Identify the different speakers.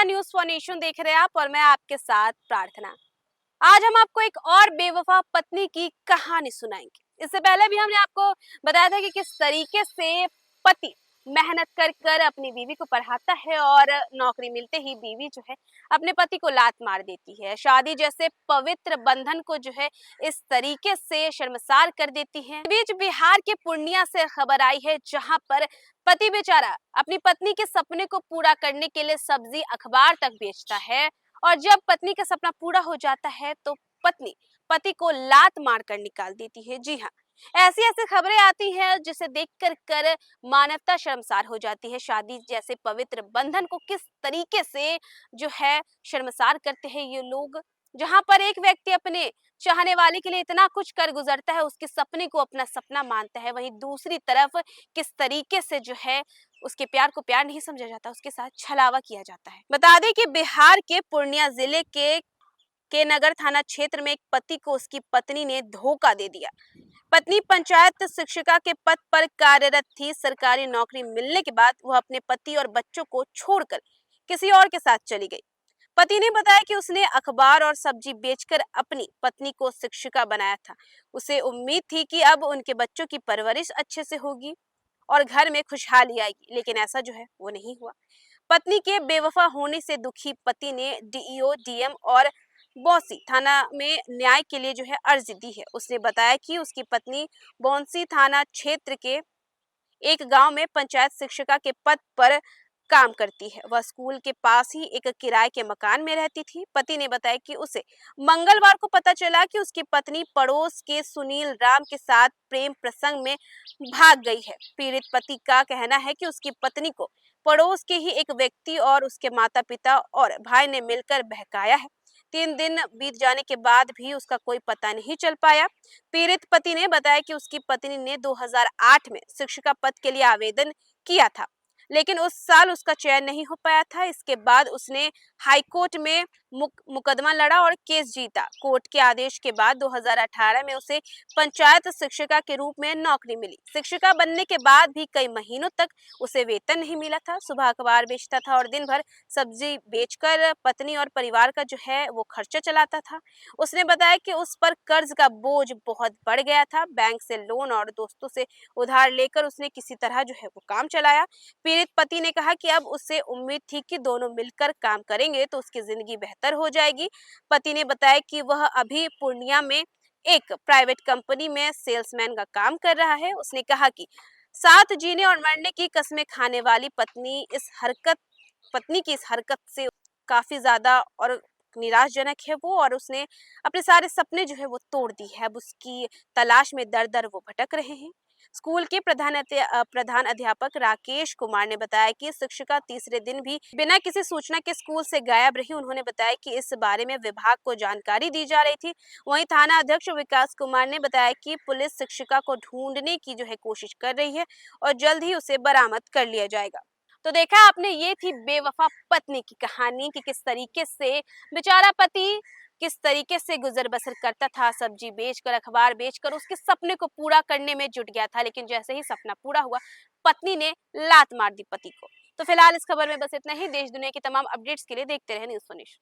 Speaker 1: नमस्कार, news for nation देख रहे हैं आप और मैं आपके साथ प्रार्थना। आज हम आपको एक और बेवफा पत्नी की कहानी सुनाएंगे। इससे पहले भी हमने आपको बताया था कि किस तरीके से पति मेहनत कर कर अपनी बीवी को पढ़ाता है और नौकरी मिलते ही बीवी जो है अपने पति को लात मार देती है। शादी जैसे पवित्र बंधन को जो है इस तरीके से शर्मसार कर देती है। इस बीच बिहार के पूर्णिया से खबर आई है, जहां पर पति बेचारा अपनी पत्नी के सपने को पूरा करने के लिए सब्जी अखबार तक बेचता है और जब पत्नी का सपना पूरा हो जाता है तो पत्नी पति को लात मारकर निकाल देती है। जी हाँ, ऐसी ऐसी खबरें आती हैं जिसे देख कर मानवता शर्मसार हो जाती है। शादी जैसे पवित्र बंधन को किस तरीके से जो है शर्मसार करते हैं ये लोग, जहां पर एक व्यक्ति अपने चाहने वाले के लिए इतना कुछ कर गुजरता है, उसके सपने को अपना सपना मानता है, वहीं दूसरी तरफ किस तरीके से जो है उसके प्यार को प्यार नहीं समझा जाता, उसके साथ छलावा किया जाता है। बता दें कि बिहार के पूर्णिया जिले के नगर थाना क्षेत्र में एक पति को उसकी पत्नी ने धोखा दे दिया। पत्नी पंचायत शिक्षिका के पद पर कार्यरत थी। सरकारी नौकरी मिलने के बाद वह अपने पति और बच्चों को छोड़कर किसी और के साथ चली गई। पति ने बताया कि उसने अखबार और सब्जी बेचकर अपनी पत्नी को शिक्षिका बनाया था। उसे उम्मीद थी कि अब उनके बच्चों की परवरिश अच्छे से होगी और घर में खुशहाली आएगी, लेकिन ऐसा जो है वो नहीं हुआ। पत्नी के बेवफा होने से दुखी पति ने डीईओ, डीएम और बौंसी थाना में न्याय के लिए जो है अर्जी दी है। उसने बताया कि उसकी पत्नी बौंसी थाना क्षेत्र के एक गांव में पंचायत शिक्षिका के पद पर काम करती है। वह स्कूल के पास ही एक किराए के मकान में रहती थी। पति ने बताया कि उसे मंगलवार को पता चला कि उसकी पत्नी पड़ोस के सुनील राम के साथ प्रेम प्रसंग में भाग गई है। पीड़ित पति का कहना है कि उसकी पत्नी को पड़ोस के ही एक व्यक्ति और उसके माता पिता और भाई ने मिलकर बहकाया है। 3 दिन बीत जाने के बाद भी उसका कोई पता नहीं चल पाया। पीड़ित पति ने बताया कि उसकी पत्नी ने 2008 में शिक्षिका पद के लिए आवेदन किया था, लेकिन उस साल उसका चयन नहीं हो पाया था। इसके बाद उसने हाई कोर्ट में मुकदमा लड़ा और केस जीता। कोर्ट के आदेश के बाद 2018 में उसे पंचायत शिक्षिका के रूप में नौकरी मिली। शिक्षिका बनने के बाद भी कई महीनों तक उसे वेतन नहीं मिला था। सुबह अखबार बेचता था और दिन भर सब्जी बेचकर पत्नी और परिवार का जो है वो खर्चा चलाता था। उसने बताया कि उस पर कर्ज का बोझ बहुत बढ़ गया था। बैंक से लोन और दोस्तों से उधार लेकर उसने किसी तरह जो है वो काम चलाया। पीड़ित पति ने कहा कि अब उससे उम्मीद थी कि दोनों मिलकर काम करेंगे तो उसकी जिंदगी बेहतर हो जाएगी। पति ने बताया कि वह अभी पूर्णिया में एक प्राइवेट कंपनी में सेल्समैन का काम कर रहा है। उसने कहा कि साथ जीने और मरने की कस्में खाने वाली पत्नी की इस हरकत से काफी ज्यादा और निराशजनक है वो, और उसने अपने सारे सपने जो है वो तोड़ दी है। अब उसकी तलाश में दर दर वो भटक रहे हैं। स्कूल के प्रधान अध्यापक राकेश कुमार ने बताया कि शिक्षिका तीसरे दिन भी बिना किसी सूचना के स्कूल से गायब रही। उन्होंने बताया कि इस बारे में विभाग को जानकारी दी जा रही थी। वहीं थाना अध्यक्ष विकास कुमार ने बताया कि पुलिस शिक्षिका को ढूंढने की जो है कोशिश कर रही है और जल्द ही उसे बरामद कर लिया जाएगा। तो देखा आपने, ये थी बेवफा पत्नी की कहानी कि किस तरीके से बेचारा पति किस तरीके से गुजर बसर करता था, सब्जी बेचकर, अखबार बेचकर उसके सपने को पूरा करने में जुट गया था, लेकिन जैसे ही सपना पूरा हुआ पत्नी ने लात मार दी पति को। तो फिलहाल इस खबर में बस इतना ही। देश दुनिया की तमाम अपडेट्स के लिए देखते रहे न्यूज़ फॉर नेशन।